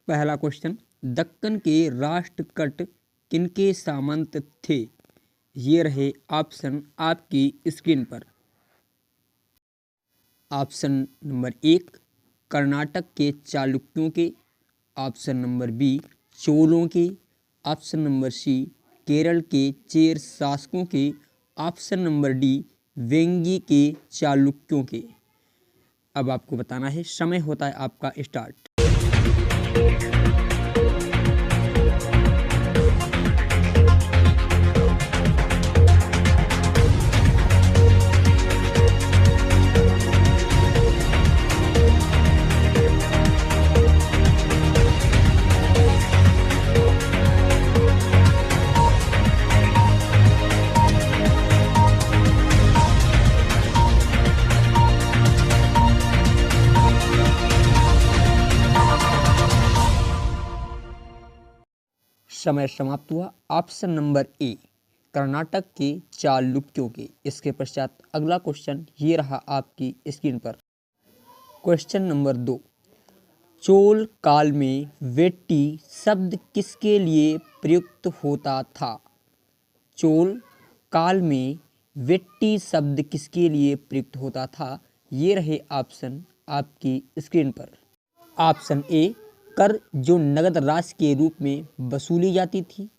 पहला क्वेश्चन, दक्कन के राष्ट्रकूट किनके सामंत थे? ये रहे ऑप्शन आपकी स्क्रीन पर। ऑप्शन नंबर 1 कर्नाटक के चालुक्यों के, ऑप्शन नंबर बी चोलों के, ऑप्शन नंबर सी केरल के चेर शासकों के, ऑप्शन नंबर डी वेंगी के चालुक्यों के। अब आपको बताना है, समय होता है आपका स्टार्ट। समय समाप्त हुआ। ऑप्शन नंबर ए कर्नाटक के चालुक्यों के। इसके पश्चात अगला क्वेश्चन ये रहा आपकी स्क्रीन पर। क्वेश्चन नंबर 2, चोल काल में वेट्टी शब्द किसके लिए प्रयुक्त होता था? चोल काल में वेट्टी शब्द किसके लिए प्रयुक्त होता था? ये रहे ऑप्शन आपकी स्क्रीन पर। ऑप्शन ए कर जो नगद राशि के रूप में वसूली जाती थी,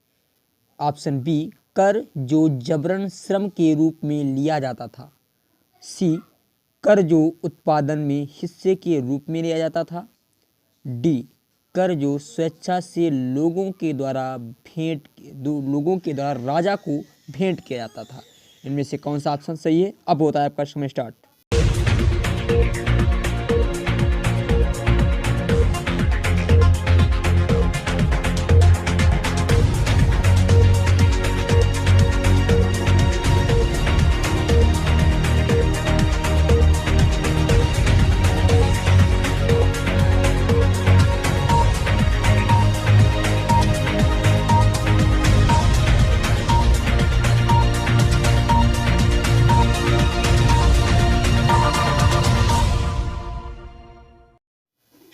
ऑप्शन बी कर जो जबरन श्रम के रूप में लिया जाता था, सी कर जो उत्पादन में हिस्से के रूप में लिया जाता था, डी कर जो स्वेच्छा से लोगों के द्वारा राजा को भेंट किया जाता था। इनमें से कौन सा ऑप्शन सही है? अब होता है आपका समय स्टार्ट।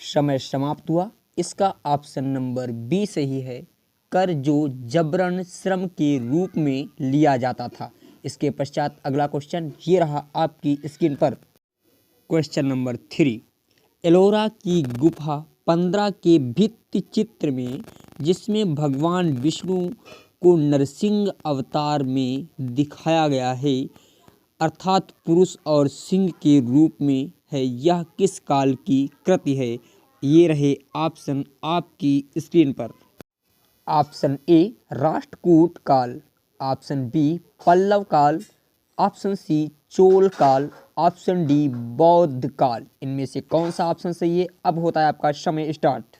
समय समाप्त हुआ। इसका ऑप्शन नंबर बी सही है, कर जो जबरन श्रम के रूप में लिया जाता था। इसके पश्चात अगला क्वेश्चन ये रहा आपकी स्क्रीन पर। क्वेश्चन नंबर 3, एलोरा की गुफा 15 के भित्ति चित्र में जिसमें भगवान विष्णु को नरसिंह अवतार में दिखाया गया है, अर्थात पुरुष और सिंह के रूप में है, यह किस काल की कृति है? ये रहे ऑप्शन आपकी स्क्रीन पर। ऑप्शन ए राष्ट्रकूट काल, ऑप्शन बी पल्लव काल, ऑप्शन सी चोल काल, ऑप्शन डी बौद्ध काल। इनमें से कौन सा ऑप्शन सही है? अब होता है आपका समय स्टार्ट।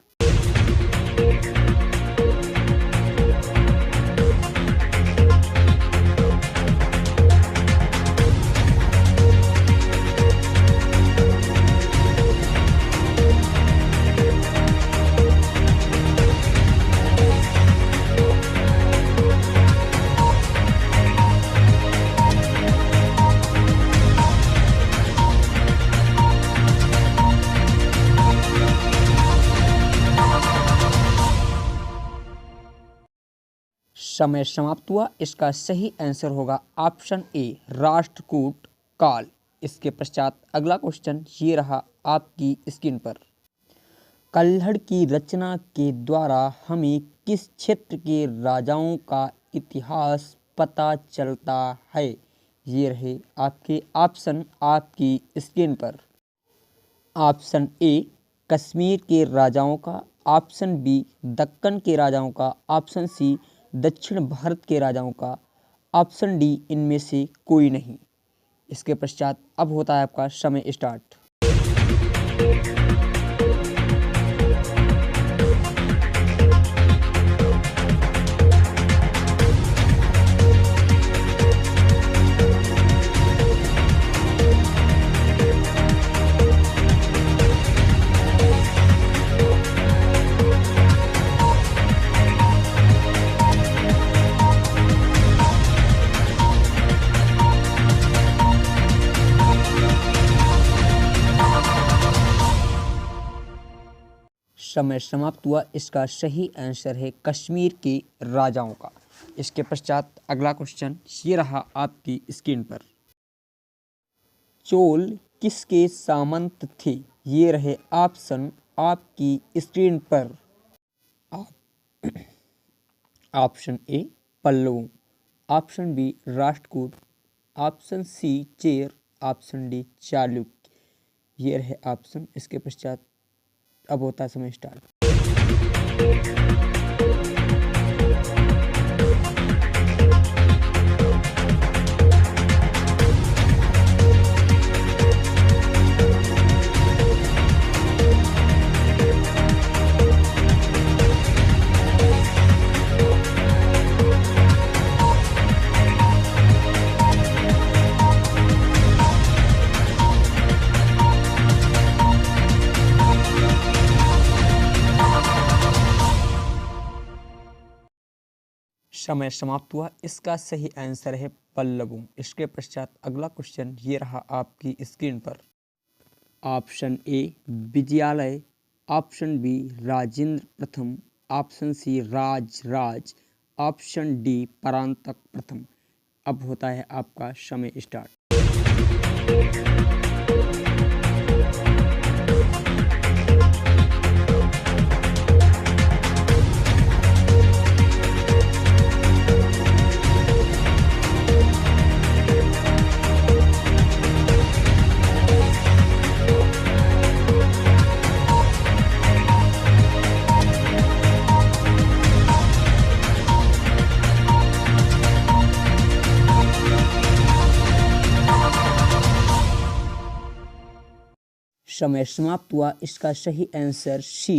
समय समाप्त हुआ। इसका सही आंसर होगा ऑप्शन ए राष्ट्रकूट काल। इसके पश्चात अगला क्वेश्चन ये रहा आपकी स्क्रीन पर। कल्हड़ की रचना के द्वारा हमें किस क्षेत्र के राजाओं का इतिहास पता चलता है? ये रहे आपके ऑप्शन आपकी स्क्रीन पर। ऑप्शन ए कश्मीर के राजाओं का, ऑप्शन बी दक्कन के राजाओं का, ऑप्शन सी दक्षिण भारत के राजाओं का, ऑप्शन डी इनमें से कोई नहीं। इसके पश्चात अब होता है आपका समय स्टार्ट। समय समाप्त हुआ। इसका सही आंसर है कश्मीर के राजाओं का। इसके पश्चात अगला क्वेश्चन ये रहा आपकी स्क्रीन पर। चोल किसके सामंत थे? ये रहे ऑप्शन आपकी स्क्रीन पर। ऑप्शन ए पल्लवों, option B Rashtrakuta, option C Chera, option D Chalukya. ये रहे ऑप्शन। इसके पश्चात अब होता है समय स्टार्ट। समय समाप्त हुआ। इसका सही आंसर है पल्लवों। इसके पश्चात अगला क्वेश्चन ये रहा आपकी स्क्रीन पर। Option A Vijayalaya, option B Rajendra प्रथम, option C Raj, option D Parantaka Pratham. अब होता है आपका समय स्टार्ट। समय समाप्त हुआ। इसका सही आंसर सी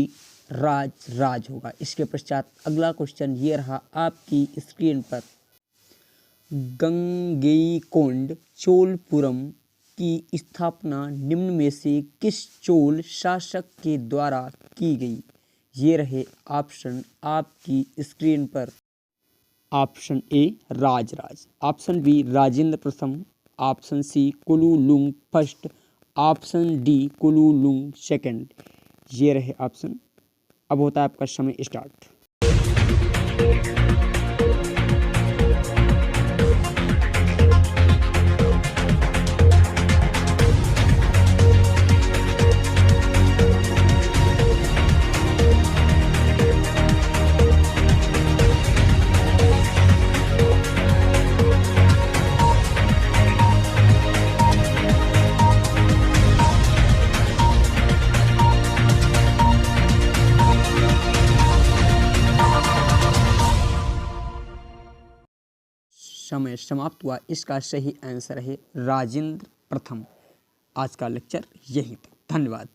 राज होगा। इसके पश्चात अगला क्वेश्चन ये रहा आपकी स्क्रीन पर। गंगईकोंड चोलपुरम की स्थापना निम्न में से किस चोल शासक के द्वारा की गई? ये रहे ऑप्शन आपकी स्क्रीन पर। Option A Rajaraja, option B Rajendra प्रथम, option C Kulottunga first, option D Kulottunga second. ये रहे ऑप्शन। अब होता है आपका समय स्टार्ट। समय समाप्त हुआ। इसका सही आंसर है राजेंद्र प्रथम। आज का लेक्चर यहीं तक। धन्यवाद।